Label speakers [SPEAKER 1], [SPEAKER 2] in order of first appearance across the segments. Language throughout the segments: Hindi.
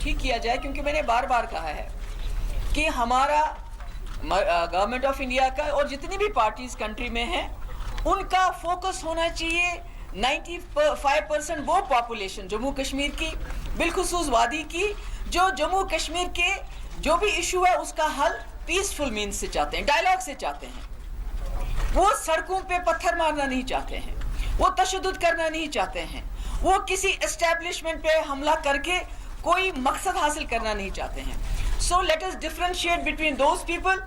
[SPEAKER 1] ठीक किया जाए, क्योंकि मैंने बार बार कहा है कि हमारा गवर्नमेंट ऑफ इंडिया का और जितनी भी पार्टीज कंट्री में हैं, उनका फोकस होना चाहिए 95% वो पॉपुलेशन जम्मू कश्मीर की, बिलखुसूस वादी की, जो जम्मू कश्मीर के जो भी इशू है उसका हल पीसफुल मीन्स से चाहते हैं, डायलॉग से चाहते हैं। वो सड़कों पे पत्थर मारना नहीं चाहते हैं, वो तशद्दुद करना नहीं चाहते हैं, वो किसी एस्टैब्लिशमेंट पे हमला करके कोई मकसद हासिल करना नहीं चाहते हैं। So let us differentiate between those people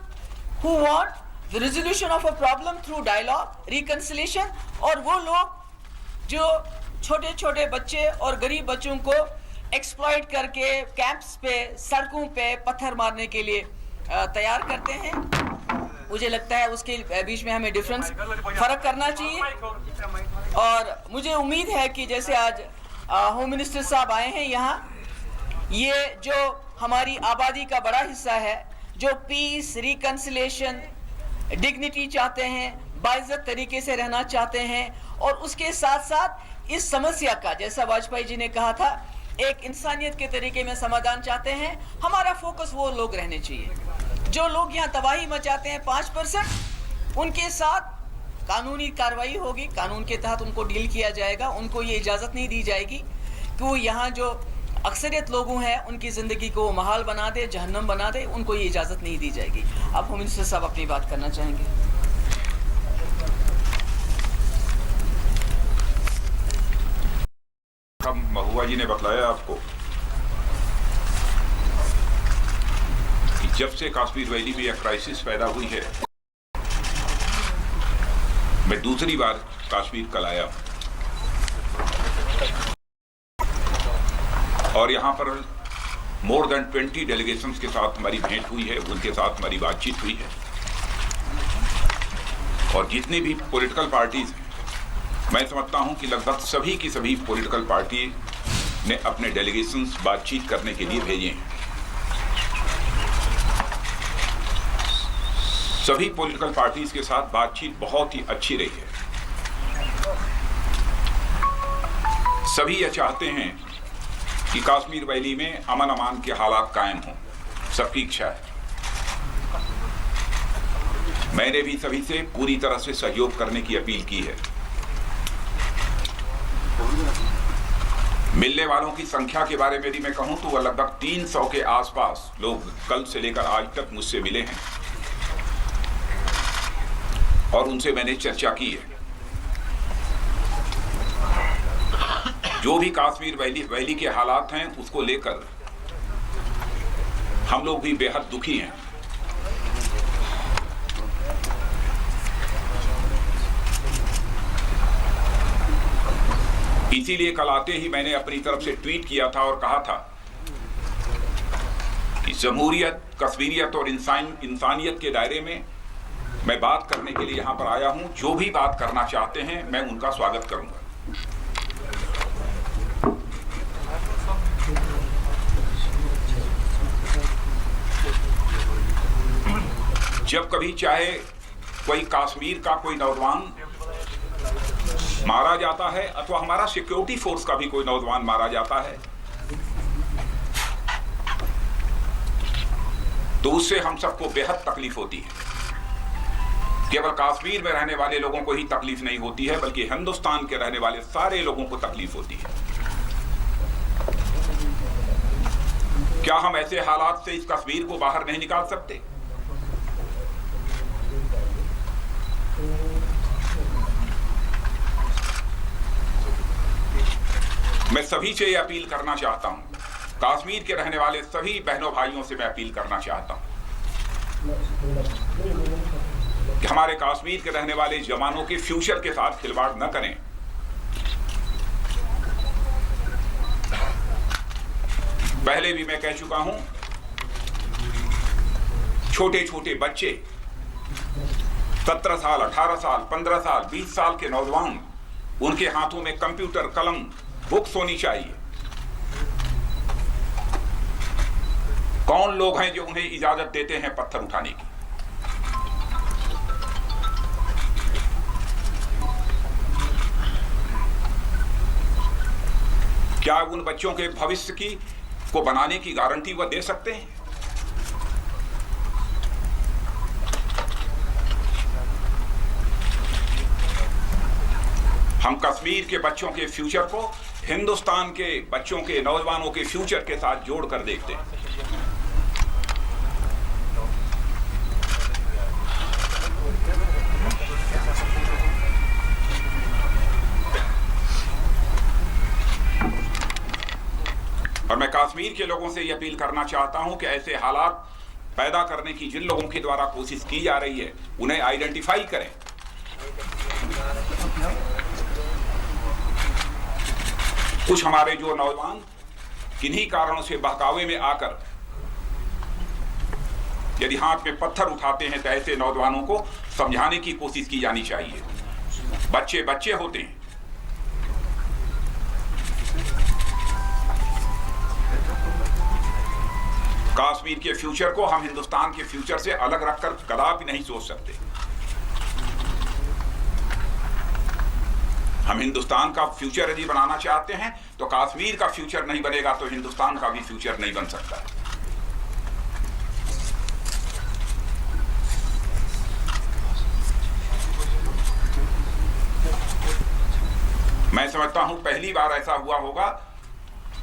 [SPEAKER 1] who want the resolution of a problem through dialogue, reconciliation, और वो लोग जो छोटे छोटे बच्चे और गरीब बच्चों को एक्सप्लॉइट करके कैंप्स पे, सड़कों पे पत्थर मारने के लिए तैयार करते हैं। मुझे लगता है उसके बीच में हमें फ़र्क करना चाहिए। और मुझे उम्मीद है कि जैसे आज होम मिनिस्टर साहब आए हैं यहाँ, ये जो हमारी आबादी का बड़ा हिस्सा है, जो पीस, रिकंसिलिएशन, डिग्निटी चाहते हैं, बाइज्जत तरीके से रहना चाहते हैं, और उसके साथ साथ इस समस्या का, जैसा वाजपेयी जी ने कहा था, एक इंसानियत के तरीके में समाधान चाहते हैं। हमारा फोकस वो लोग रहने चाहिए जो लोग यहाँ तबाही मचाते हैं 5%, उनके साथ कानूनी कार्रवाई होगी, कानून के तहत उनको डील किया जाएगा। उनको ये इजाज़त नहीं दी जाएगी कि वो यहाँ जो अक्सरियत लोगों हैं उनकी ज़िंदगी को महाल बना दे, जहन्नम बना दे, उनको ये इजाज़त नहीं दी जाएगी। अब होम मिनिस्टर साहब अपनी बात करना चाहेंगे।
[SPEAKER 2] महुआ जी ने बतलाया आपको कि जब से कश्मीर वैली में यह क्राइसिस पैदा हुई है, मैं दूसरी बार कश्मीर कल आया और यहाँ पर मोर देन 20 डेलीगेशंस के साथ हमारी भेंट हुई है, उनके साथ हमारी बातचीत हुई है। और जितनी भी पॉलिटिकल पार्टीज हैं, मैं समझता हूं कि लगभग सभी की सभी पॉलिटिकल पार्टी ने अपने डेलीगेशंस बातचीत करने के लिए भेजे हैं। सभी पॉलिटिकल पार्टीज के साथ बातचीत बहुत ही अच्छी रही है। सभी यह चाहते हैं कि कश्मीर वैली में अमन अमान के हालात कायम हों, सबकी इच्छा है। मैंने भी सभी से पूरी तरह से सहयोग करने की अपील की है। मिलने वालों की संख्या के बारे में यदि मैं कहूं तो वह लगभग 300 के आसपास लोग कल से लेकर आज तक मुझसे मिले हैं और उनसे मैंने चर्चा की है। जो भी कश्मीर वैली के हालात हैं उसको लेकर हम लोग भी बेहद दुखी हैं। इसीलिए कल आते ही मैंने अपनी तरफ से ट्वीट किया था और कहा था कि जमहूरियत, कश्मीरियत और इंसानियत के दायरे में मैं बात करने के लिए यहां पर आया हूं। जो भी बात करना चाहते हैं मैं उनका स्वागत करूंगा। जब कभी चाहे कोई कश्मीर का कोई नौजवान मारा जाता है अथवा हमारा सिक्योरिटी फोर्स का भी कोई नौजवान मारा जाता है, तो उससे हम सबको बेहद तकलीफ होती है। केवल कश्मीर में रहने वाले लोगों को ही तकलीफ नहीं होती है, बल्कि हिंदुस्तान के रहने वाले सारे लोगों को तकलीफ होती है। क्या हम ऐसे हालात से इस कश्मीर को बाहर नहीं निकाल सकते? मैं सभी से यह अपील करना चाहता हूं, कश्मीर के रहने वाले सभी बहनों भाइयों से मैं अपील करना चाहता हूं कि हमारे कश्मीर के रहने वाले जवानों के फ्यूचर के साथ खिलवाड़ न करें। पहले भी मैं कह चुका हूं, छोटे छोटे बच्चे 17 साल, 18 साल, 15 साल, 20 साल के नौजवान, उनके हाथों में कंप्यूटर, कलम, बुक्स होनी चाहिए। कौन लोग हैं जो उन्हें इजाजत देते हैं पत्थर उठाने की? क्या उन बच्चों के भविष्य की को बनाने की गारंटी वह दे सकते हैं? हम कश्मीर के बच्चों के फ्यूचर को हिंदुस्तान के बच्चों के, नौजवानों के फ्यूचर के साथ जोड़कर देखते हैं। और मैं कश्मीर के लोगों से यह अपील करना चाहता हूं कि ऐसे हालात पैदा करने की जिन लोगों के द्वारा कोशिश की जा रही है, उन्हें आइडेंटिफाई करें। कुछ हमारे जो नौजवान किन्हीं कारणों से बहकावे में आकर यदि हाथ में पत्थर उठाते हैं, तो ऐसे नौजवानों को समझाने की कोशिश की जानी चाहिए। बच्चे बच्चे होते हैं। कश्मीर के फ्यूचर को हम हिंदुस्तान के फ्यूचर से अलग रखकर कदापि नहीं सोच सकते। हम हिंदुस्तान का फ्यूचर यदि बनाना चाहते हैं तो कश्मीर का फ्यूचर नहीं बनेगा तो हिंदुस्तान का भी फ्यूचर नहीं बन सकता। मैं समझता हूं पहली बार ऐसा हुआ होगा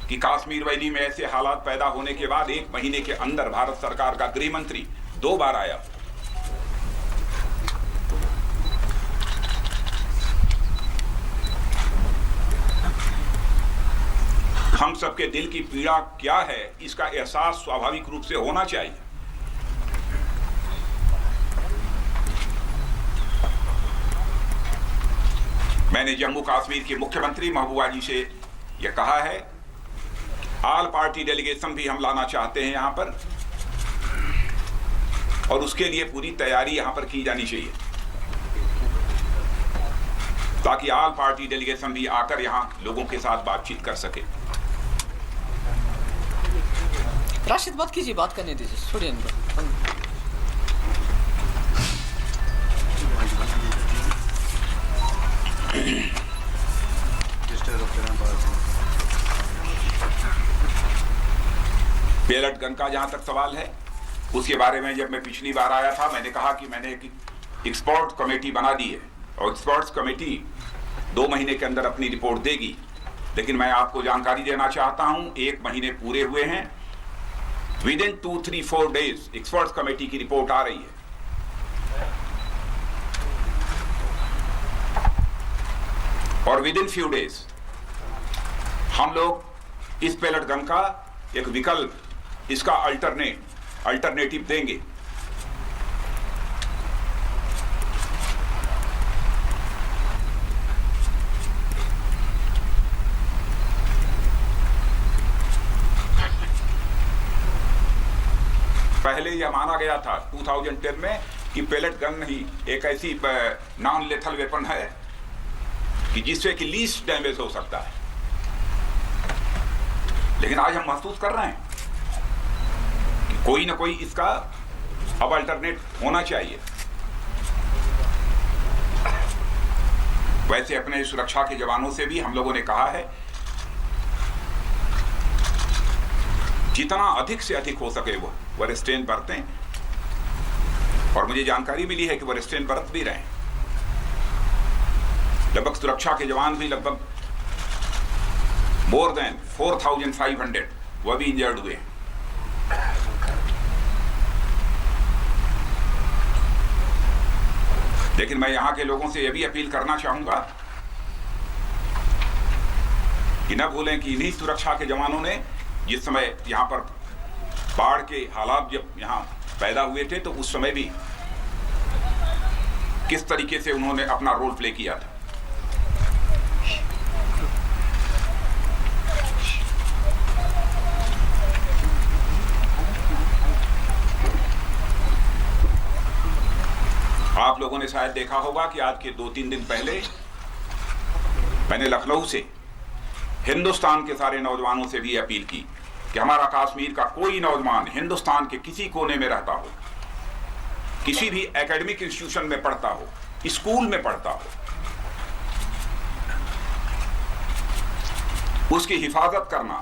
[SPEAKER 2] कि कश्मीर वैली में ऐसे हालात पैदा होने के बाद 1 महीने के अंदर भारत सरकार का गृह मंत्री 2 बार आया। हम सबके दिल की पीड़ा क्या है, इसका एहसास स्वाभाविक रूप से होना चाहिए। मैंने जम्मू कश्मीर के मुख्यमंत्री महबूबा जी से यह कहा है, ऑल पार्टी डेलीगेशन भी हम लाना चाहते हैं यहां पर, और उसके लिए पूरी तैयारी यहां पर की जानी चाहिए ताकि ऑल पार्टी डेलीगेशन भी आकर यहां लोगों के साथ बातचीत कर सके।
[SPEAKER 1] राशिद मत कीजिए, बात करने दीजिए, छोड़िए इनको।
[SPEAKER 2] पेलट गन का जहां तक सवाल है, उसके बारे में जब मैं पिछली बार आया था, मैंने कहा कि मैंने एक एक्सपर्ट कमेटी बना दी है और एक्सपर्ट्स कमेटी 2 महीने के अंदर अपनी रिपोर्ट देगी। लेकिन मैं आपको जानकारी देना चाहता हूं, 1 महीने पूरे हुए हैं, विदिन 2-3-4 डेज एक्सपर्ट्स कमेटी की रिपोर्ट आ रही है। और विदिन फ्यू डेज हम लोग इस पेलट गन का एक विकल्प, इसका अल्टरनेटिव देंगे। पहले यह माना गया था 2010 में कि पेलेट गन ही एक ऐसी नॉन लेथल वेपन है कि जिससे कि लीस्ट डैमेज हो सकता है। लेकिन आज हम महसूस कर रहे हैं कि कोई ना कोई इसका अब अल्टरनेट होना चाहिए। वैसे अपने सुरक्षा के जवानों से भी हम लोगों ने कहा है जितना अधिक से अधिक हो सके वो रेस्ट्रेंट बरतें, और मुझे जानकारी मिली है कि वो रेस्ट्रेंट बरत भी रहे हैं। लगभग सुरक्षा के जवान भी लगभग मोर देन 4,500 वह भी इंजर्ड हुए। लेकिन मैं यहां के लोगों से यह भी अपील करना चाहूंगा कि न भूलें कि इन्हीं सुरक्षा के जवानों ने जिस समय यहां पर बाढ़ के हालात जब यहां पैदा हुए थे तो उस समय भी किस तरीके से उन्होंने अपना रोल प्ले किया था। आप लोगों ने शायद देखा होगा कि आज के 2-3 दिन पहले मैंने लखनऊ से हिंदुस्तान के सारे नौजवानों से भी अपील की कि हमारा कश्मीर का कोई नौजवान हिंदुस्तान के किसी कोने में रहता हो, किसी भी एकेडमिक इंस्टीट्यूशन में पढ़ता हो, स्कूल में पढ़ता हो, उसकी हिफाजत करना,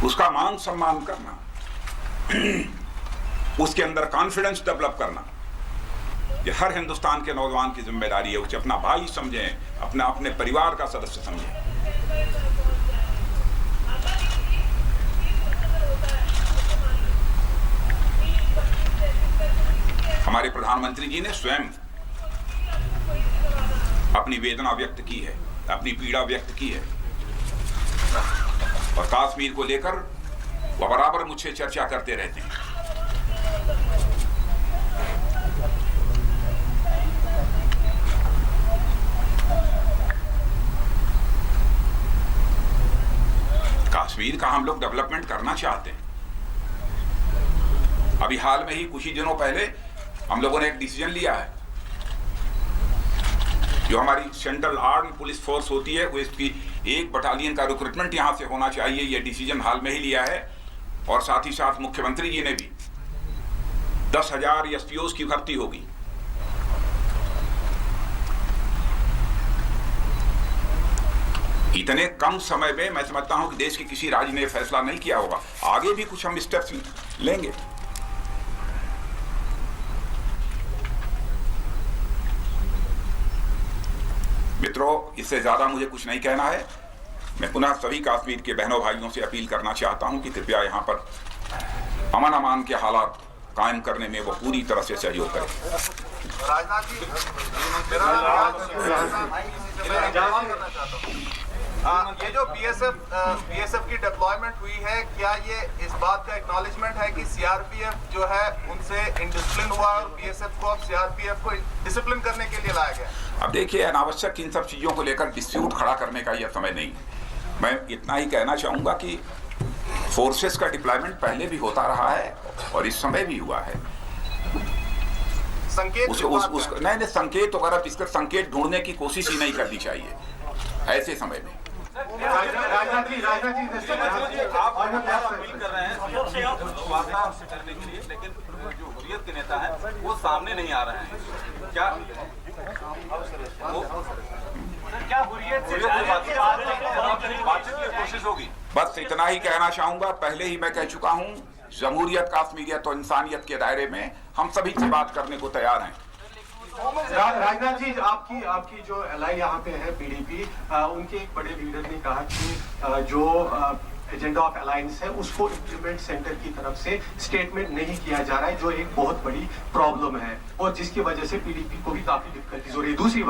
[SPEAKER 2] उसका मान सम्मान करना, उसके अंदर कॉन्फिडेंस डेवलप करना, ये हर हिंदुस्तान के नौजवान की जिम्मेदारी है। उसे अपना भाई समझें, अपने परिवार का सदस्य समझें। हमारे प्रधानमंत्री जी ने स्वयं अपनी वेदना व्यक्त की है, अपनी पीड़ा व्यक्त की है, और कश्मीर को लेकर वह बराबर मुझसे चर्चा करते रहते हैं। कश्मीर का हम लोग डेवलपमेंट करना चाहते हैं। अभी हाल में ही कुछ ही दिनों पहले हम लोगों ने एक डिसीजन लिया है, जो हमारी सेंट्रल आर्म पुलिस फोर्स होती है, वो इसकी 1 बटालियन का रिक्रूटमेंट यहां से होना चाहिए, ये डिसीजन हाल में ही लिया है। और साथ ही साथ मुख्यमंत्री जी ने भी 10,000 एसपीओज की भर्ती होगी। इतने कम समय में मैं समझता हूं कि देश के किसी राज्य ने फैसला नहीं किया होगा। आगे भी कुछ हम स्टेप्स लेंगे। मित्रों, इससे ज्यादा मुझे कुछ नहीं कहना है। मैं पुनः सभी कश्मीर के बहनों भाइयों से अपील करना चाहता हूं कि कृपया यहां पर अमन अमान के हालात कायम करने में वो पूरी तरह से सहयोग करें।
[SPEAKER 3] राजनाथ जी, ये जो बीएसएफ की डिप्लॉयमेंट हुई है, क्या ये इस बात का एक्नॉलेजमेंट है कि सीआरपीएफ जो है उनसे इंडिसिप्लिन हुआ और बीएसएफ को अब सीआरपीएफ को डिसिप्लिन करने के लिए लाया गया?
[SPEAKER 2] अब देखिए, अनावश्यक इन सब चीजों को लेकर डिस्प्यूट खड़ा करने का यह समय नहीं। मैं इतना ही कहना चाहूंगा कि फोर्सेस का डिप्लॉयमेंट पहले भी होता रहा है और इस समय भी हुआ है।
[SPEAKER 3] संकेत
[SPEAKER 2] नहीं, संकेत वगैरह, इसका संकेत ढूंढने की कोशिश ही नहीं करनी चाहिए ऐसे समय में।
[SPEAKER 4] राजनाथ जी आप अपील कर रहे हैं वार्ता करने के लिए, लेकिन जो हुर्रियत के नेता हैं वो सामने नहीं आ रहे हैं। क्या हुर्रियत से बातचीत की कोशिश होगी?
[SPEAKER 2] बस इतना ही कहना चाहूंगा। पहले ही मैं कह चुका हूं, जमहूरियत, कश्मीरियत और इंसानियत के दायरे में हम सभी से बात करने को तैयार हैं।
[SPEAKER 4] राजनाथ जी, आपकी जो एलआई यहाँ पे है पीडीपी, उनके एक बड़े लीडर ने कहा कि जो एजेंडा ऑफ अलायंस है उसको इम्प्लीमेंट सेंटर की तरफ से स्टेटमेंट नहीं किया जा रहा है, जो एक बहुत बड़ी प्रॉब्लम है और जिसकी वजह से पीडीपी को भी काफी डिफिकल्टीज हो रही है। दूसरी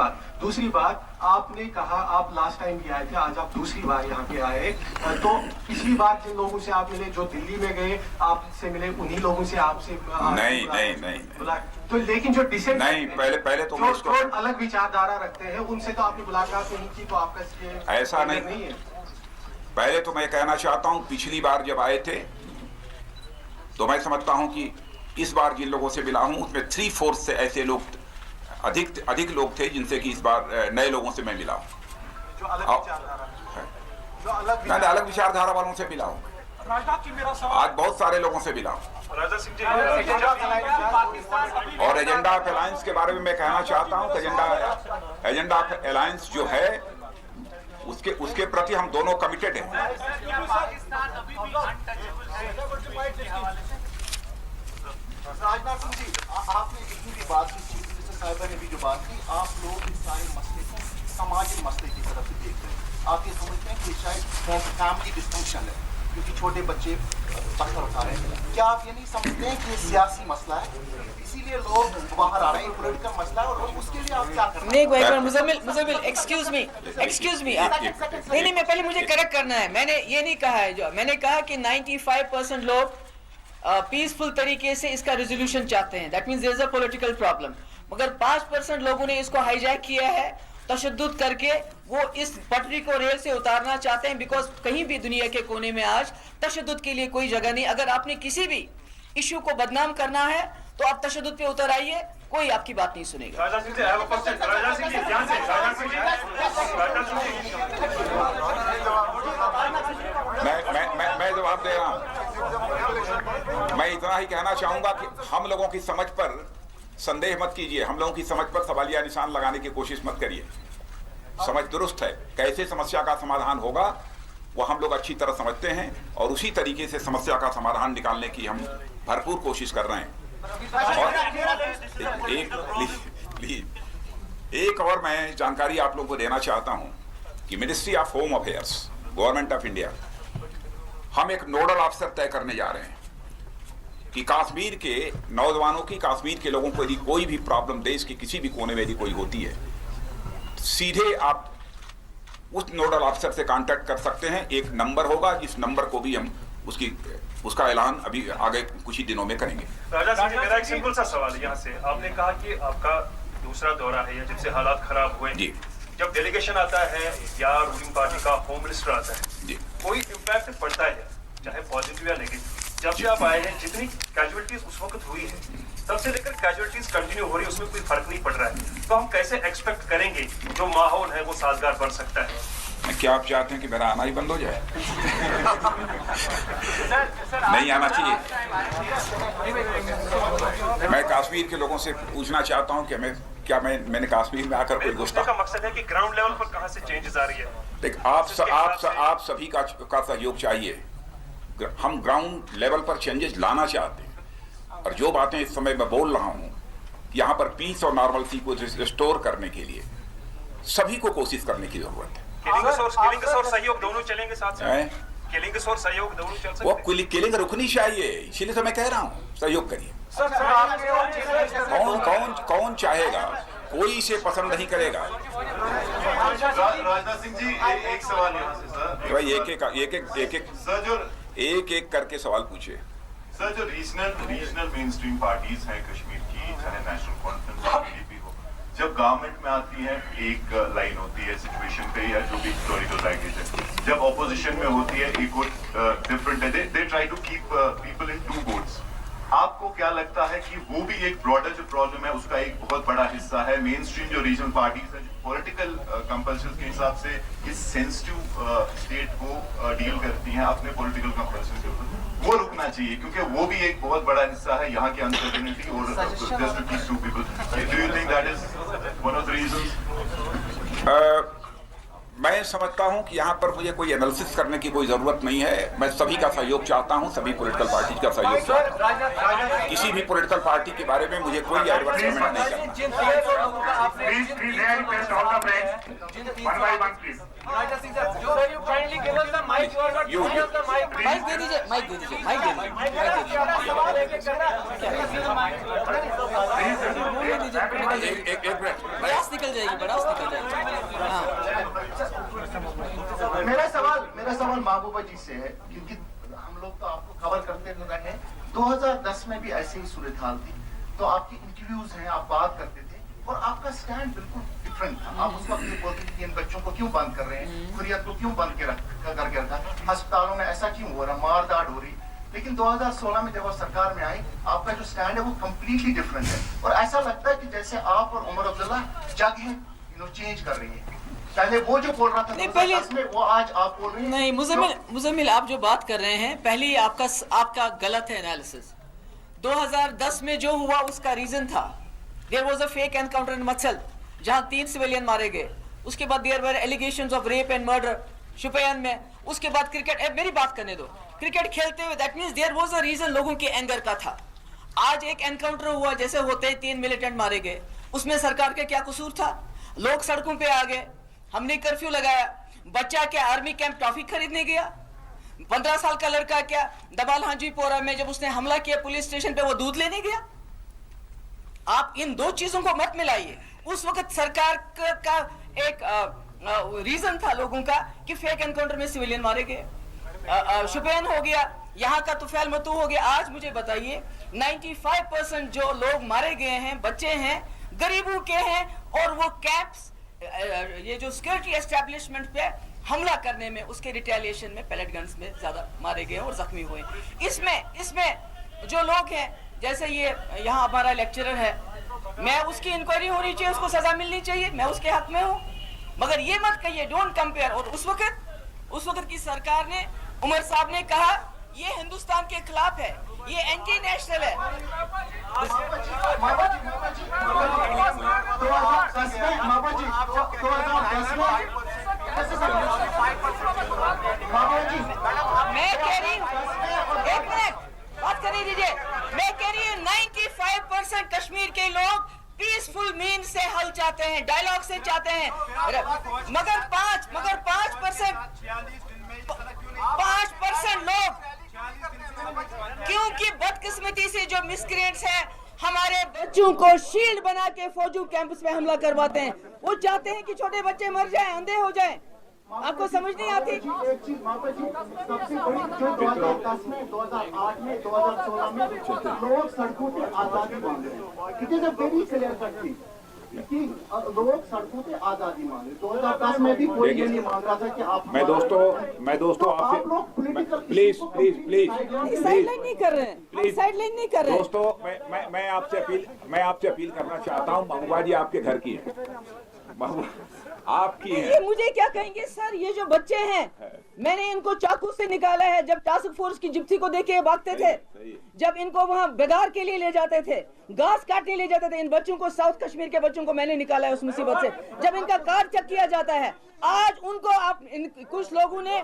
[SPEAKER 4] बात आपने कहा, आप लास्ट टाइम भी आए थे, आज आप दूसरी बार यहाँ पे आए, तो पिछली बार जिन लोगों से आप मिले, जो दिल्ली में गए आपसे मिले, उन्हीं लोगों से आपसे
[SPEAKER 2] नहीं
[SPEAKER 4] तो लेकिन जो डिसेंट
[SPEAKER 2] नहीं, पहले तो
[SPEAKER 4] जो अलग विचारधारा रखते हैं उनसे तो आपने मुलाकात नहीं की, तो आपका
[SPEAKER 2] ऐसा नहीं है। पहले तो मैं कहना चाहता हूं, पिछली बार जब आए थे तो मैं समझता हूं कि इस बार जिन लोगों से मिला हूं उसमें 3/4 से ऐसे लोग, अधिक लोग थे जिनसे कि इस बार नए लोगों से मैं मिला हूं,
[SPEAKER 3] जो
[SPEAKER 2] अलग विचारधारा वालों से मिला हूं। आज बहुत सारे लोगों से मिला हूं। और एजेंडा ऑफ अलायंस के बारे में मैं कहना चाहता हूं कि एजेंडा ऑफ अलायंस जो है उसके प्रति हम दोनों कमिटेड हैं।
[SPEAKER 3] राजनाथ सिंह जी, आपने इतनी भी बात की, साहिबा ने भी जो बात की, आप लोग इस सारे मसले को सामाजिक मसले की तरफ से देख रहे हैं। आप ये समझते हैं कि शायद फैमिली डिस्फंक्शन है क्योंकि छोटे बच्चे पत्थर उठा रहे हैं। क्या आप ये नहीं समझते हैं कि सियासी मसला है, इसीलिए लोग बाहर आ रहे हैं, पॉलिटिकल मसला है, और उसके लिए आप क्या कर रहे हैं?
[SPEAKER 1] मुजम्मिल एक्सक्यूज मी नहीं, मैं पहले मुझे करेक्ट करना है। मैंने ये नहीं कहा है, जो मैंने कहा कि 95% लोग पीसफुल तरीके से इसका रेजोल्यूशन चाहते हैं, that means there is a political problem, मगर 5% लोगों ने इसको हाईजैक किया है, तशद्दुद करके वो इस पटरी को रेल से उतारना चाहते हैं, बिकॉज कहीं भी दुनिया के कोने में आज तशद्दुद के लिए कोई जगह नहीं। अगर आपने किसी भी इशू को बदनाम करना है तो आप तशद्दुद पे उतर आइए, कोई आपकी बात नहीं सुनेगा।
[SPEAKER 2] मैं जवाब दे रहा हूं। मैं इतना ही कहना चाहूंगा कि हम लोगों की समझ पर संदेह मत कीजिए, हम लोगों की समझ पर सवालिया निशान लगाने की कोशिश मत करिए। समझ दुरुस्त है, कैसे समस्या का समाधान होगा वो हम लोग अच्छी तरह समझते हैं और उसी तरीके से समस्या का समाधान निकालने की हम भरपूर कोशिश कर रहे हैं। और एक और मैं जानकारी आप लोगों को देना चाहता हूं कि ministry of home affairs, government of India, हम एक नोडल ऑफिसर तय करने जा रहे हैं कि कश्मीर के नौजवानों की, कश्मीर के लोगों को यदि कोई भी प्रॉब्लम देश के किसी भी कोने में यदि कोई होती है, सीधे आप उस नोडल ऑफिसर से कांटेक्ट कर सकते हैं। एक नंबर होगा, जिस नंबर को भी हम उसका ऐलान अभी आगे कुछ ही दिनों में करेंगे।
[SPEAKER 5] राजा सिंह जी, मेरा एक सिंपल सा सवाल है यहाँ से। आपने कहा कि आपका दूसरा दौरा है या जब से हालात खराब हुए,
[SPEAKER 2] जी,
[SPEAKER 5] जब डेलीगेशन आता है या रूलिंग पार्टी का होम मिनिस्टर आता है,
[SPEAKER 2] जी,
[SPEAKER 5] कोई इम्पैक्ट पड़ता है चाहे पॉजिटिव या नेगेटिव? जब से आप आए हैं जितनी कैजुअलिटीज उस वक्त हुई है, तब से लेकर कैजुअलिटीज कंटिन्यू हो रही है, उसमें कोई फर्क नहीं पड़ रहा है। तो हम कैसे एक्सपेक्ट करेंगे जो माहौल है वो साजगार बन सकता है?
[SPEAKER 2] क्या आप चाहते हैं कि मेरा आना ही बंद हो जाए? नहीं आना चाहिए। मैं कश्मीर के लोगों से पूछना चाहता हूं कि मैंने कश्मीर में आकर कोई
[SPEAKER 5] पूछने का मकसद है कि ग्राउंड लेवल पर कहां से चेंजेस आ रही है।
[SPEAKER 2] देख, आप सभी का सहयोग चाहिए। हम ग्राउंड लेवल पर चेंजेस लाना चाहते हैं और जो बातें इस समय मैं बोल रहा हूं, यहाँ पर पीस और नॉर्मलसी को रिस्टोर करने के लिए सभी को कोशिश करने की जरूरत है।
[SPEAKER 5] किलिंग और सहयोग दोनों चलेंगे साथ साथ। किलिंग और सहयोग दोनों चल सकते हैं।
[SPEAKER 2] वो किलिंग रुकनी चाहिए, इसीलिए तो मैं कह रहा हूँ सहयोग करिए। कौन चाहेगा? कोई इसे पसंद नहीं करेगा।
[SPEAKER 6] राजनाथ सिंह जी, एक सवाल यहाँ से सर।
[SPEAKER 2] भाई एक एक करके सवाल पूछे।
[SPEAKER 6] सर, जो रीजनल मेन स्ट्रीम पार्टीज हैं कश्मीर की, चाहे नेशनल कॉन्फ्रेंस हो, बीजेपी हो, जब गवर्नमेंट में आती है एक लाइन होती है सिचुएशन पे या जो भी हिस्टोरिकल बैगेज है, जब ऑपोजिशन में होती है एक और डिफरेंट है, they try to keep people into boats. आपको क्या लगता है कि वो भी एक ब्रॉडर जो प्रॉब्लम है उसका एक बहुत बड़ा हिस्सा है? मेन स्ट्रीम जो रीजनल पार्टीज है, पॉलिटिकल कंपल्शन के हिसाब से इस सेंसिटिव स्टेट को डील करती हैं अपने पॉलिटिकल कंपल्शन के ऊपर, वो रुकना चाहिए क्योंकि वो भी एक बहुत बड़ा हिस्सा है यहाँ की अनसर्टेनिटी और just to keep to people. Do you think that is one of the reasons?
[SPEAKER 2] मैं समझता हूं कि यहाँ पर मुझे कोई एनालिसिस करने की कोई जरूरत नहीं है। मैं सभी का सहयोग चाहता हूं, सभी पॉलिटिकल पार्टी का सहयोग चाहता हूं। किसी भी पॉलिटिकल पार्टी के बारे में मुझे कोई एडवर्टाइजमेंट नहीं
[SPEAKER 3] मेरा सवाल महबूबा जी से है, क्योंकि हम लोग तो आपको खबर करते रहे हैं। 2010 में भी ऐसी ही सूरत हाल थी, तो आपकी इंटरव्यूज हैं, आप बात करते थे और आपका स्टैंड बिल्कुल डिफरेंट था। आप उस वक्त ये बोलते थे कि इन बच्चों को क्यों बंद कर रहे हैं, हुर्रियत को क्यों बंद करके रखा, अस्पतालों में ऐसा क्यों हो रहा, मारदाड़ हो रही। लेकिन 2016 में जब आप सरकार में आए, आपका जो स्टैंड है वो कम्प्लीटली डिफरेंट है और ऐसा लगता है कि जैसे आप और उमर अब्दुल्ला जगह चेंज कर रही है। पहले वो जो बोल रहा था
[SPEAKER 1] नहीं, पहले
[SPEAKER 3] में, वो आज आप बोल रहे हैं।
[SPEAKER 1] नहीं, मुजम्मिल आप जो बात कर रहे हैं, पहले आपका गलत है एनालिसिस। 2010 में जो हुआ उसका रीजन था, there was a fake encounter in Machil जहां 3 सिविलियन मारे गए। उसके बाद there were allegations of rape and murder Shopian में। उसके बाद क्रिकेट, मेरी बात करने दो, क्रिकेट खेलते हुए, that means there was a reason लोगों के एंगर का था। आज एक एनकाउंटर हुआ, जैसे होते ही 3 मिलिटेंट मारे गए, उसमें सरकार का क्या कसूर था? लोग सड़कों पे आ गए, हमने कर्फ्यू लगाया। बच्चा क्या आर्मी कैंप टॉफी खरीदने गया? 15 साल का लड़का क्या दबाल हाजीपोरा में जब उसने हमला किया पुलिस स्टेशन पे, वो दूध लेने गया? आप इन दो चीजों को मत मिलाइए। उस वक्त सरकार का एक रीजन था लोगों का कि फेक एनकाउंटर में सिविलियन मारे गए। शुपियान हो गया, यहाँ का तुफैल मतू हो गया। आज मुझे बताइए 95% जो लोग मारे गए हैं बच्चे हैं, गरीबों के हैं, और वो कैंप्स, ये जो सिक्योरिटी एस्टेब्लिशमेंट पे हमला करने में, उसके रिटेलिएशन में पैलेट गन्स में ज्यादा मारे गए और जख्मी हुए। इसमें जो लोग हैं, जैसे ये यहाँ हमारा लेक्चरर है, मैं उसकी इंक्वायरी होनी चाहिए, उसको सजा मिलनी चाहिए, मैं उसके हक में हूँ। मगर ये मत कहिए डोंट कंपेयर। और उस वक्त की सरकार ने, उमर साहब ने कहा ये हिंदुस्तान के खिलाफ है, ये एंटी नेशनल है। पीसफुल मीन से हल चाहते हैं, डायलॉग से चाहते हैं, मगर 5% लोग, क्योंकि बदकिस्मती से जो मिसक्रिएंट्स हैं हमारे बच्चों को शील्ड बना के फौजी कैंपस में हमला करवाते हैं। वो चाहते हैं कि छोटे बच्चे मर जाएं, अंधे हो जाएं। आपको समझ नहीं आती?
[SPEAKER 3] एक चीज माता जी, सबसे बड़ी जो 2010 में, 2008 में, 2016 में लोग सड़कों पे आजादी मांग रहे हैं। It is a very clear cut thing कि लोग सड़कों पे आजादी मांग रहे हैं। 2010 में भी कोई ये नहीं मांग रहा था कि आप
[SPEAKER 2] मैं दोस्तों
[SPEAKER 3] आप
[SPEAKER 2] आपसे
[SPEAKER 3] लोग पॉलिटिकल
[SPEAKER 2] प्लीज
[SPEAKER 1] साइडलाइन नहीं कर रहे हैं, साइडलाइन नहीं कर रहे हैं।
[SPEAKER 2] दोस्तों मैं आपसे अपील करना चाहता हूँ। महबूबा जी आपके घर की है, आपकी
[SPEAKER 1] ये
[SPEAKER 2] है।
[SPEAKER 1] मुझे क्या कहेंगे सर? ये जो बच्चे हैं, मैंने इनको चाकू से निकाला है। जब टास्क फोर्स की जिप्सी को देखे भागते थे, जब इनको वहां बेगार के लिए ले जाते थे, घास काटने ले जाते थे, इन बच्चों को, साउथ कश्मीर के बच्चों को मैंने निकाला है उस मुसीबत से। जब इनका कार्ड चेक किया जाता है, आज उनको कुछ लोगों ने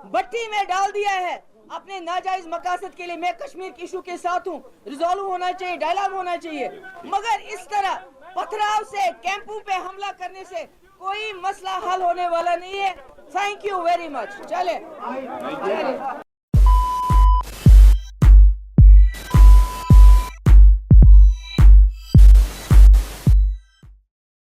[SPEAKER 1] भट्टी में डाल दिया है अपने नाजायज मकासद के लिए। मैं कश्मीर के इशू के साथ हूँ, रिजॉल्व होना चाहिए, डायलॉग होना चाहिए, मगर इस तरह पथराव से, कैंपों पे हमला करने से कोई मसला हल होने वाला नहीं है। Thank you very much. चले।